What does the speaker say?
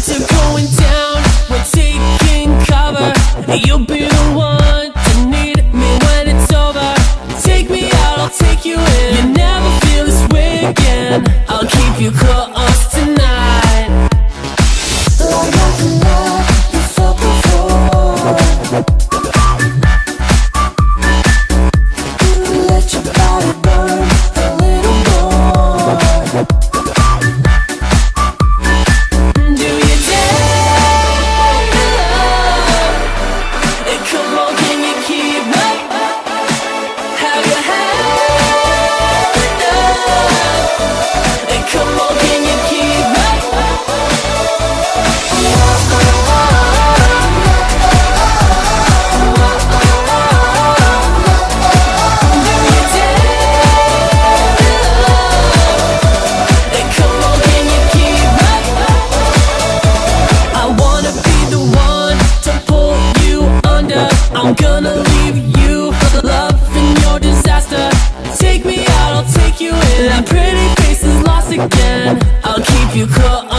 Lights are going down, we're taking cover. You'll be the one to need me when it's over. Take me out, I'll take you in. You never feel this way again. I'll keep you close tonight. Like nothing that you felt before. Let your body burn a little more. Do you dare to love? Come on, can you keep up? Have you had enough? Come on, can you keep up? I'm gonna leave you for the love in your disaster. Take me out, I'll take you in. That pretty face is lost again. I'll keep you close.